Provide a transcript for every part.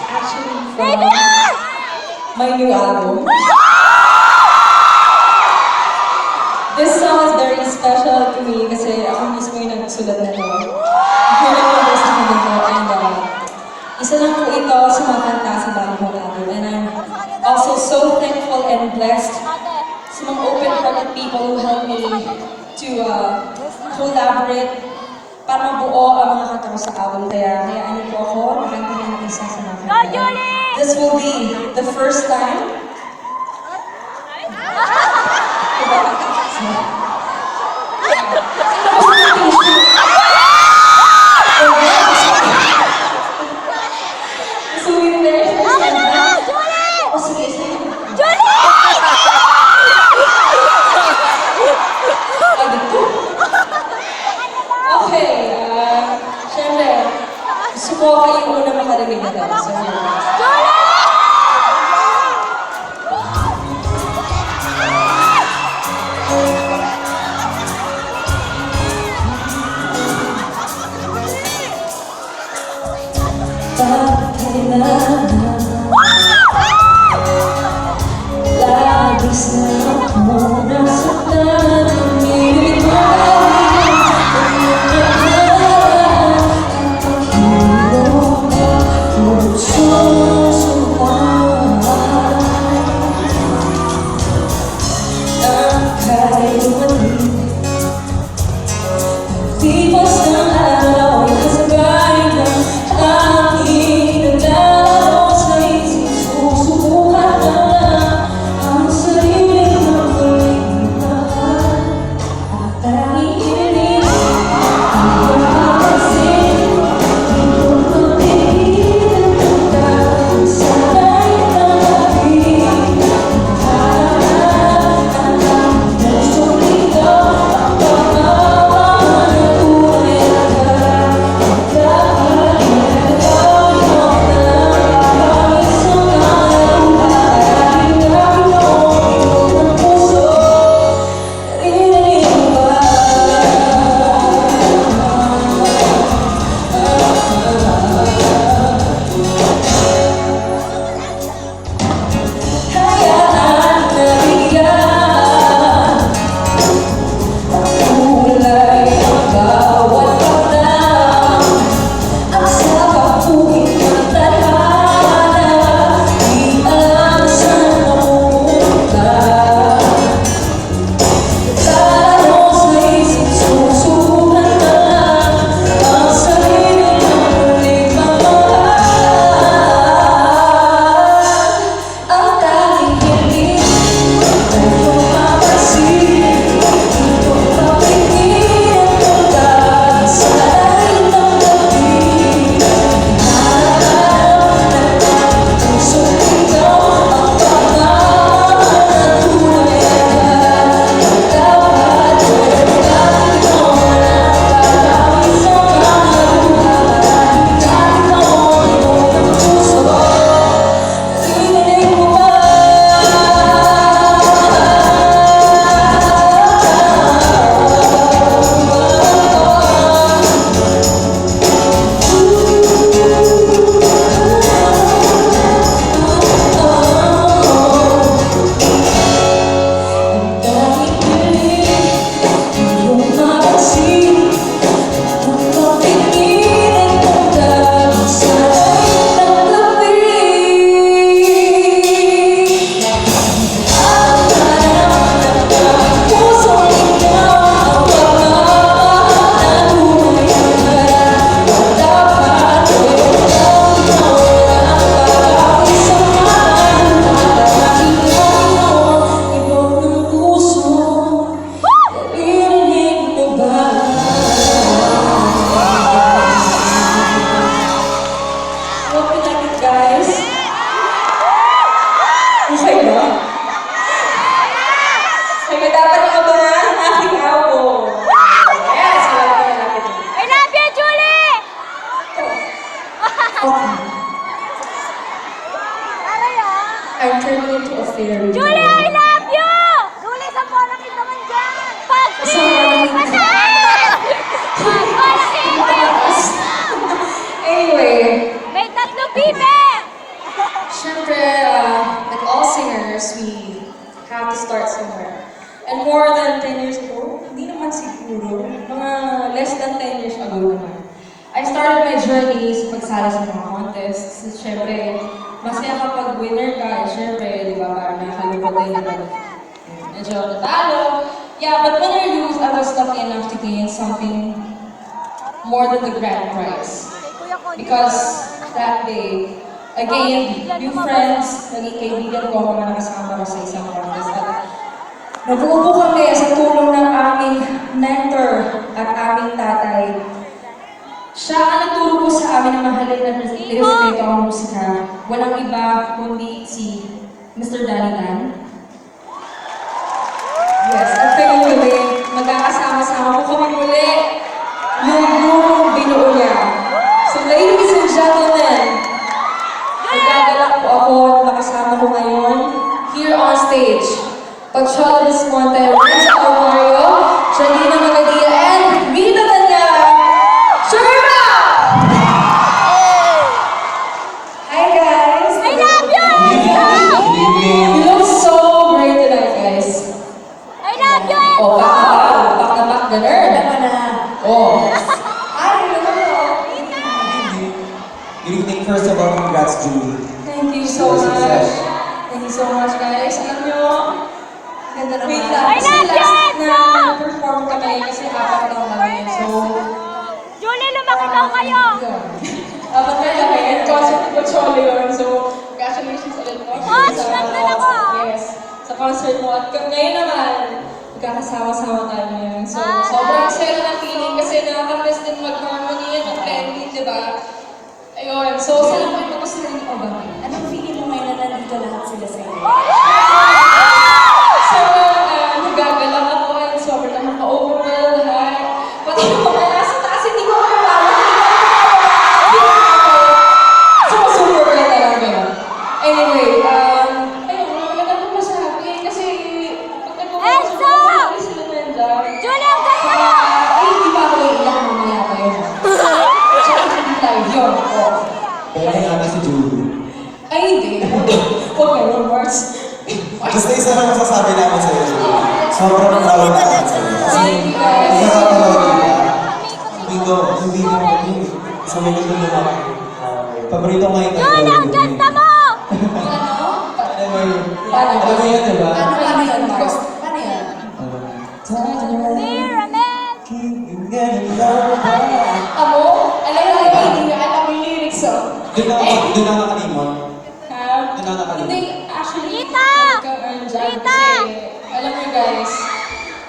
actually from my new album. This song is very special to me kasi ako mismo yung nagsulat nito. Nag-verse ako nito and isa lang po ito sa mga kanta sa bagong album. And I'm also so thankful and blessed sa mga open-hearted people who helped me to collaborate para mabuo ang mga kanta ko sa album. Kaya hayaan niyo po ako, nakantahin ng isa sa mga kanta. This will be the first time. Gusto ko kayo muna makarinig na tayo. So, labis na ako nasaktan ang ibig mo. I'm turning into a fairy. Julie, I love you! Julie, sa polakit naman dyan! Anyway. May tatlong bibe! course, we have to start somewhere. And more than 10 years ago, hindi naman siguro, mga less than 10 years ago naman, I started my journey sa pagsali sa mga contests. Siyempre, masaya kapag winner ka, siyempre, di ba, parang nakakalupot din naman. Medyo natalo. Yeah, but when I lose, I was lucky enough to gain something more than the grand prize. Because that day, I gained new friends, naging kaibigan ko mga nakasama ko sa isang contest. At nag-uupo kami sa tulong ng aming mentor at aming tatay. Siya ang nagturo po sa amin na mahalin at respeto ang musika. Walang iba kundi si Mr. Danny Dan. Yes, at kayo muli, magkakasama-sama po kami muli yung grupong binuo niya. So ladies and gentlemen, nagkagalak po ako at nakasama ko ngayon here on stage. Pagchola Desmonte, Renzo Alvario, Janina Magadia, and Rita Tanya! Sherma! Hi guys! I love you! You look so great tonight, guys. I love you, Oh, Enzo! back na back, the nerd. Oh. Hi, hello. Good evening. First of all, congrats, Julie. Thank you so much. Thank you so much, guys. Alam nyo, wait lang. I Kasi love you, last na Enzo! perform kami kasi apat lang kami. So, Julie, lumaki daw kayo! yun. Apat na kami. Concert ni Pocholo yun. So, congratulations ulit po. Ganda ako, ah. Yes. Sa concert mo. At ngayon naman, magkakasama-sama tayo ngayon. So, sobrang saya na feeling kasi nakaka-miss din mag-harmony at mag-blending, di ba? Ayun. So, saan po yung gusto rin ko ba? Anong feeling mo ngayon na nandito lahat sila sa iyo? So, nagagalak ako and sobrang nakaka-overwhelm lahat. Pati yung mga nasa taas, hindi ko mawala. So, super ka talaga. Anyway, ayun, wala akong masabi kasi pag nagpupunta Enzo! sila nandiyan. Julie, ang ganda mo! Ay, hindi pa ako iiyak mamaya pa yun. So, hindi tayo yun. Oh. Kaya nga si Julie. Ay, hindi. Huwag kayo, Mars. Basta isa lang masasabi namin sa'yo, Julie. Sobrang proud namin sa'yo. Thank you, guys. Hindi ka pala, hindi ko, sa mga ito naman. Paborito ko ngayon. Julie, ang ganda mo! Alam mo yun, diba? Paano yun, Mars? Paano yun? Dear Amel! Amo, alam mo, hindi nga alam yung lyrics, oh. Doon na nakalimon. Ha? Doon na nakalimon. Hindi, actually, Rita! nagka-earn dyan Rita! kasi, alam mo guys,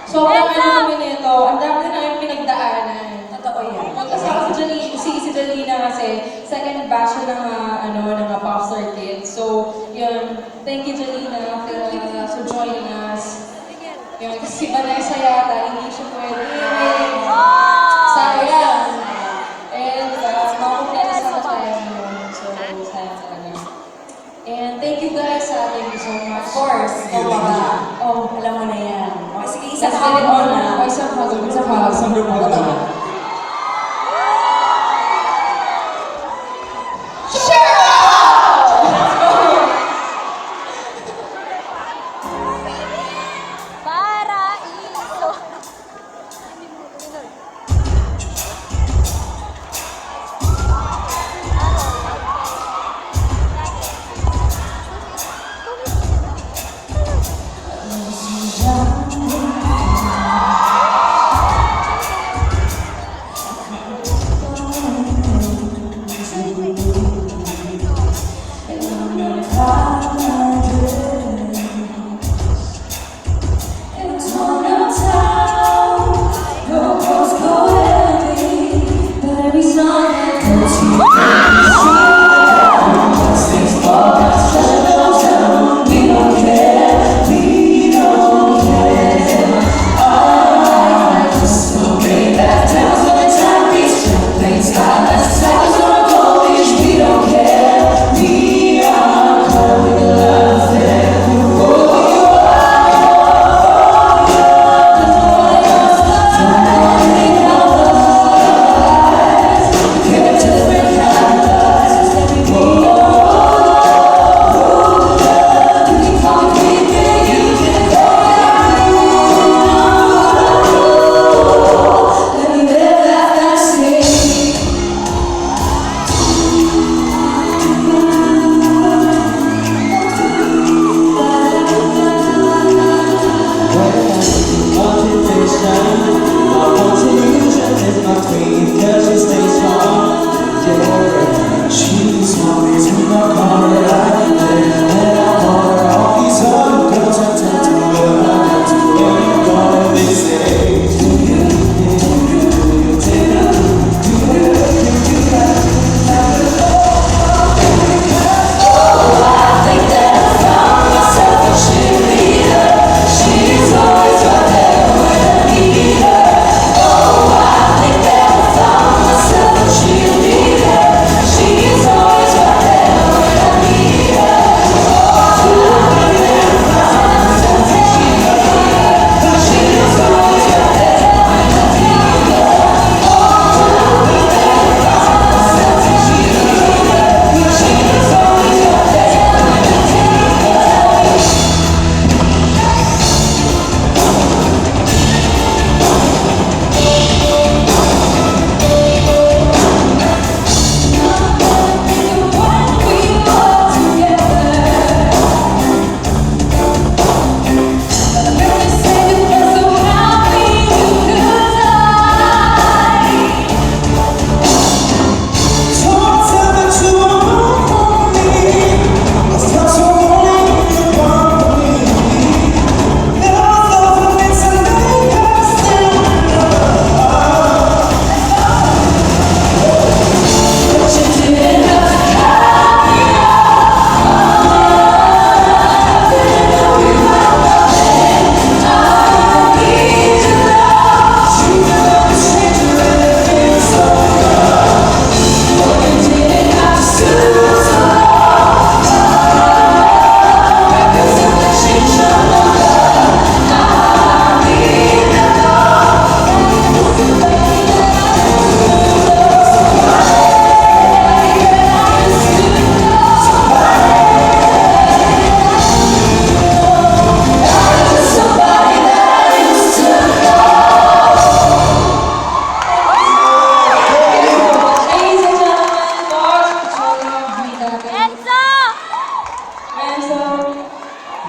sobrang Rita! ano kami nito, ang dami na namin pinagdaanan. Totoo yan. Kasama si Jalina kasi second batch siya ng ng Popstar Kids. So, yun, thank you Jalina for joining us. Yun, kasi si Vanessa yata, hindi siya pwede. Sayang. And, makumpleto sa tayo ngayon. So, sayang talaga. And thank you guys, thank you so much. Of course. Oo ba? Oh, alam mo na yan. Okay, sige, isa Let's pa get it mo on na. na. Isang hug. Isang hug. Isang group hug. Paraiso!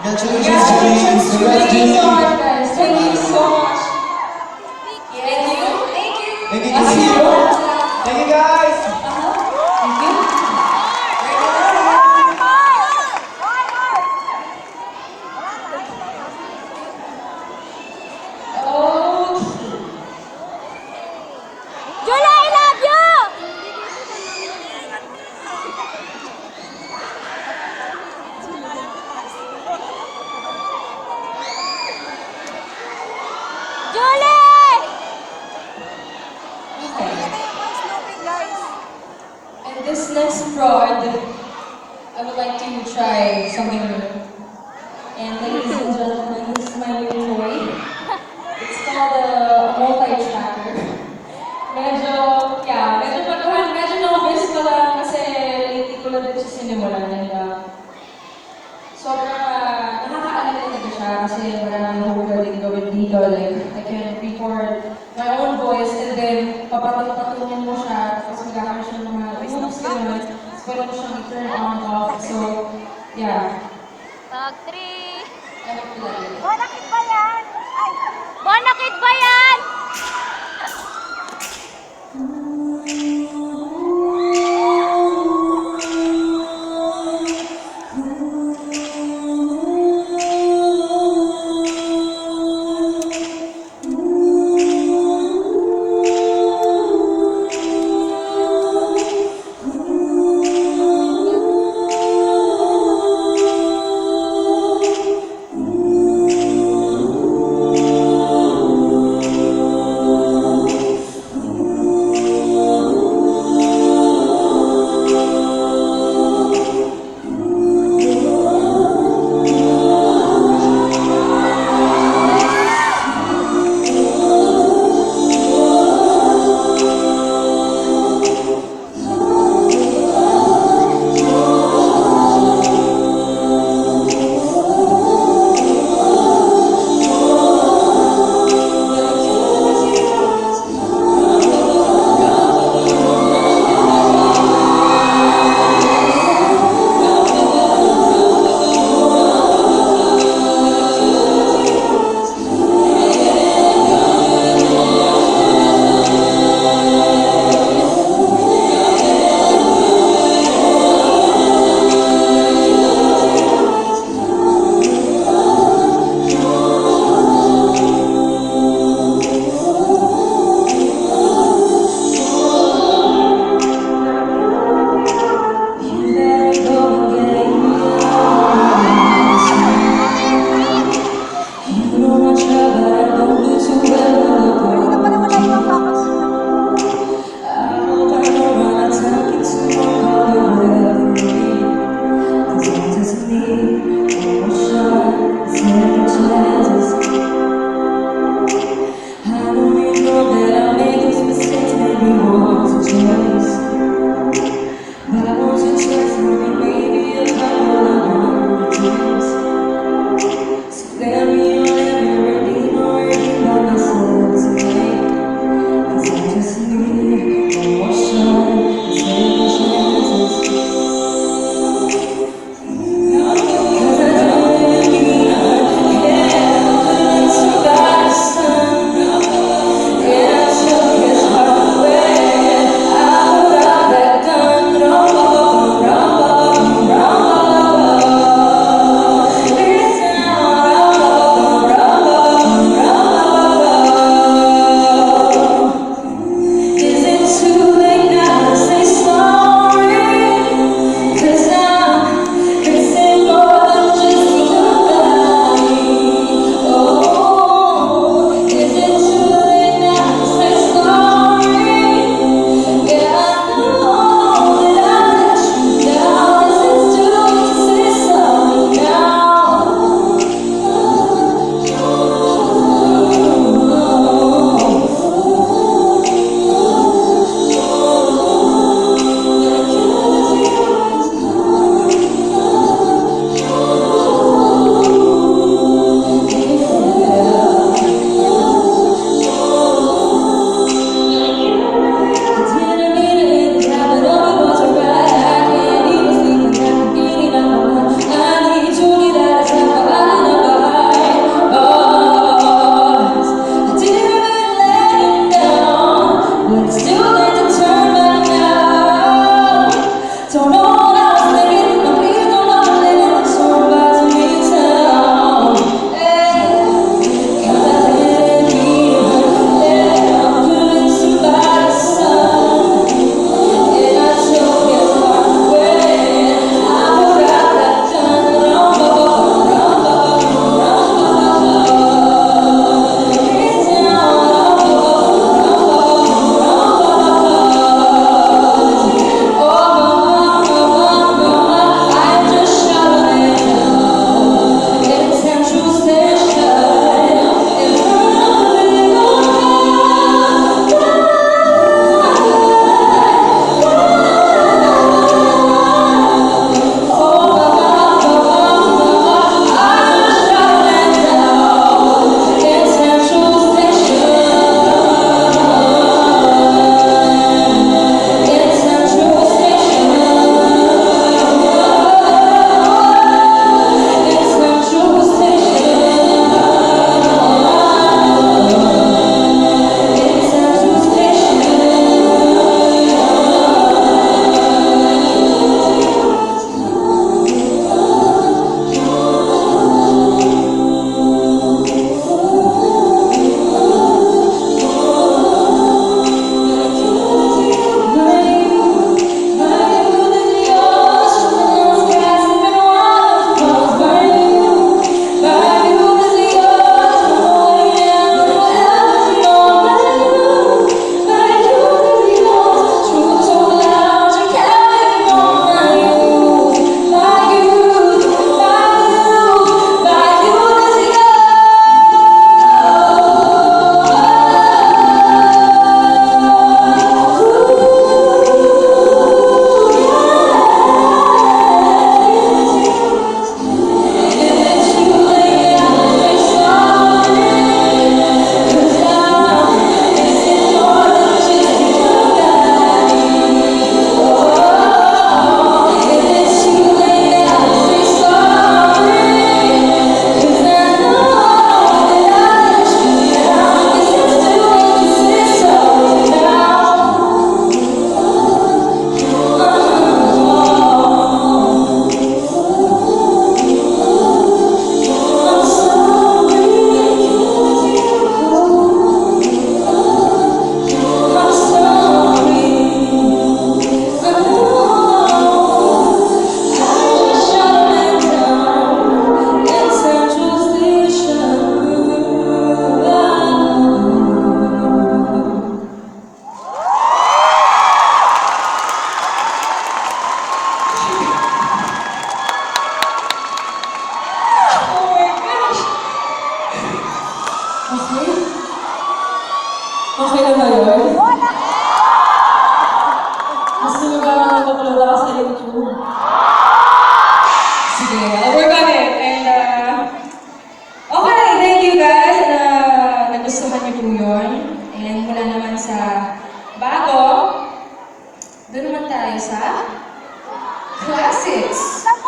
Congratulations, Julie. Congrats, Thank you so Julie. much, guys. Thank you so much. Thank you. Thank you. Thank you, Julie. Thank you, guys. Thank you. Oh. Julia, I love you! Julie! Okay. And this next prod, I would like to try something new. And ladies and gentlemen, this is my new toy. It's called a multi-tracker. Medyo baguhan, medyo novice pa lang kasi lately ko lang din siya sinimulan. And sobrang nakakaalala talaga siya kasi maraming ako pwedeng gawin dito. Like, I can record my own voice and then papatungin mo siya tapos magkakaroon siya ng mga moves, gano'n. Tapos pwede mo siyang i-turn on, off. So, yeah. Tag 3. Ano ko lang yun. Bonakit ba yan? Ay! Bonakit ba yan?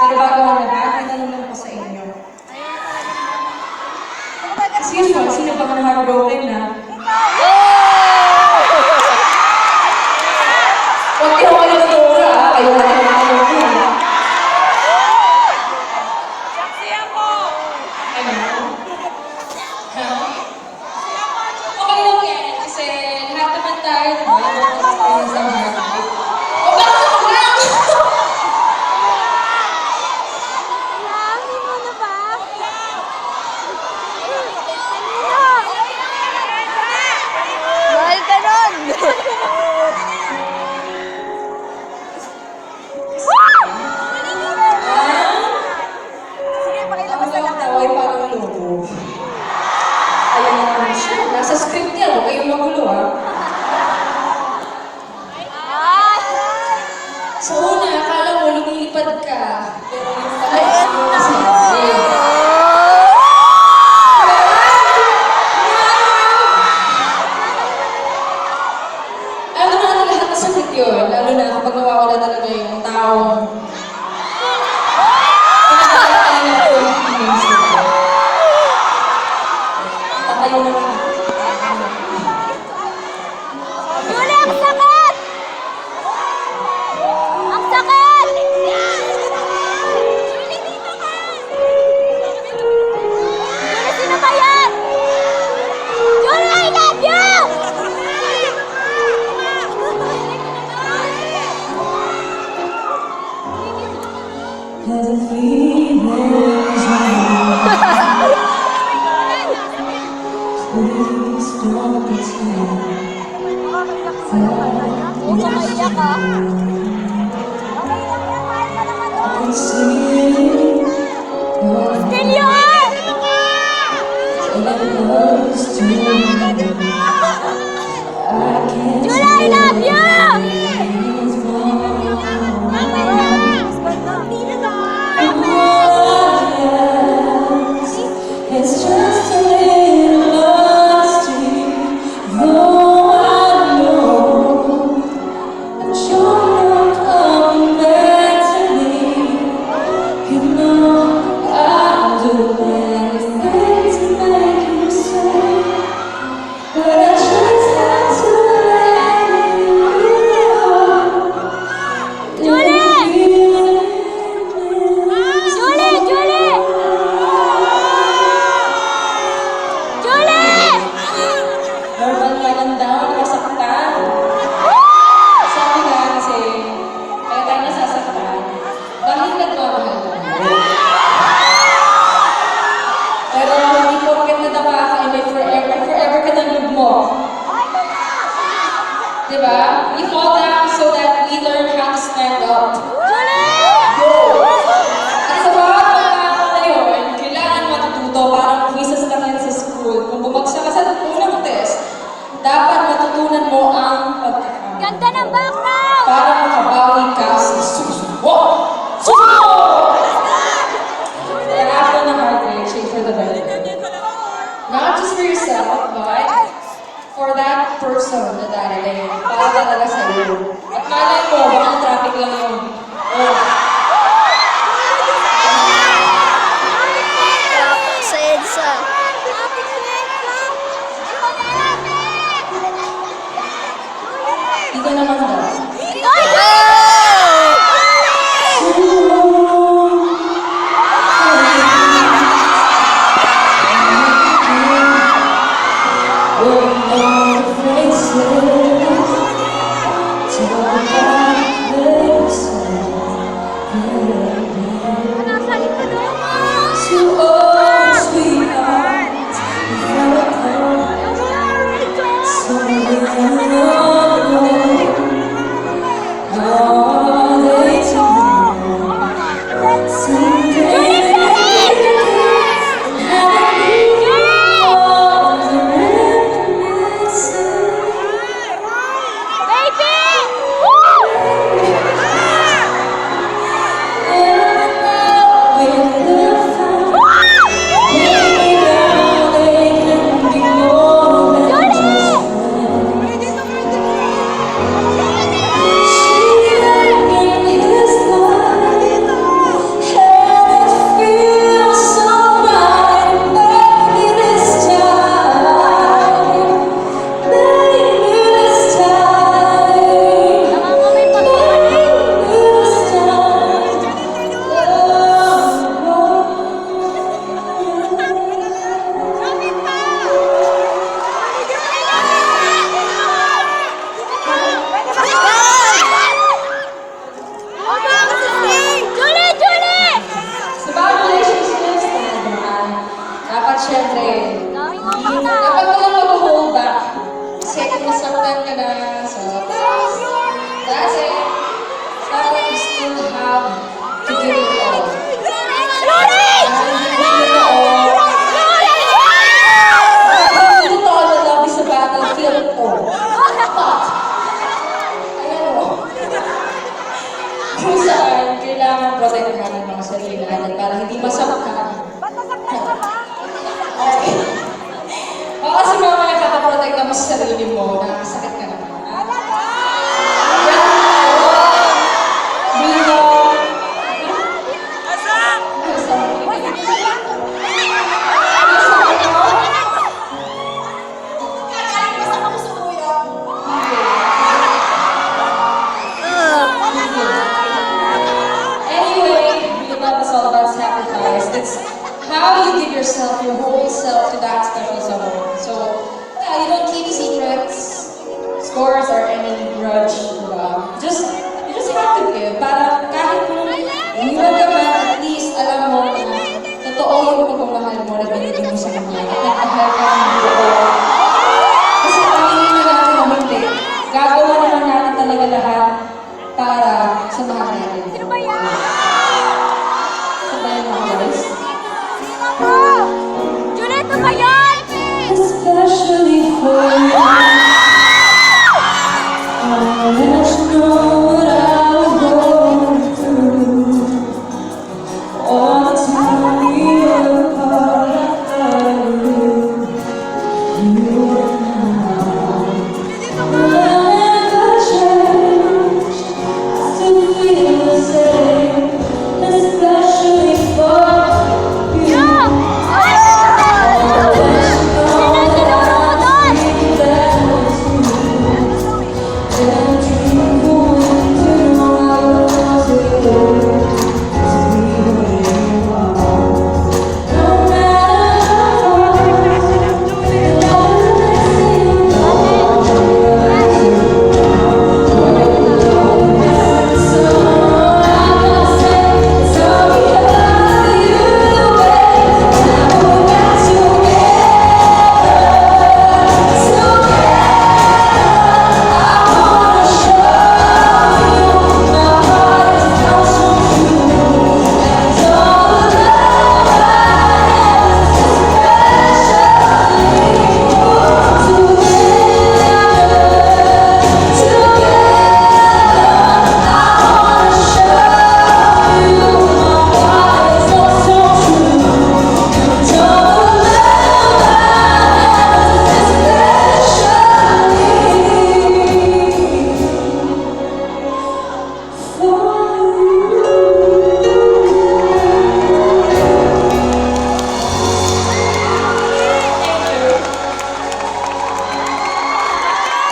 Pero bago ang lahat, may tanong ko sa inyo. As usual, sino ba ang heartbroken na? Huwag kayo kayo naturo ah. Kayo na kayo naturo. Ano? Ha? Okay lang yan. Kasi lahat naman tayo, diba? Experience ang heartbreak. O bakit ako lang? Hindi mo na ba? Mahal ka nun! Sige, pakilabas na lang. Taway parang lobo. Ayan na naman siya. Nasa script niya, huwag kayong magulo ah. Sa una, akala mo lumilipad ka. Pero yung pala, hindi mo nasabi. Alam mo na lahat masakit yun. Lalo na kapag nawawala talaga yung taong tatayo na lang. Julie, ang sakit! Ang sakit! Julie, dito ka! Julie, sino ba yan? Julie, I love you! Huwag ka maiyak ah. Okay lang yan, mahal ka naman doon. Still yun! Julie, I love you! It's just a little lost to you, though I know that you're not coming back to me. You know I'll do anything to make you stay. ng mga sarili natin para hindi masaktan. Ba't nasaktan ka ba? Okay. O kasi mamaya kakaprotect ka mo sa sarili mo na sakit ka naman. Wala ka! Dito. Asa? Asa? Kakain mo sa kamusuyo. Anyway, real love is all about sacrifice. It's how you give yourself, your whole self to that special someone. So, yeah, you don't keep secrets. Scores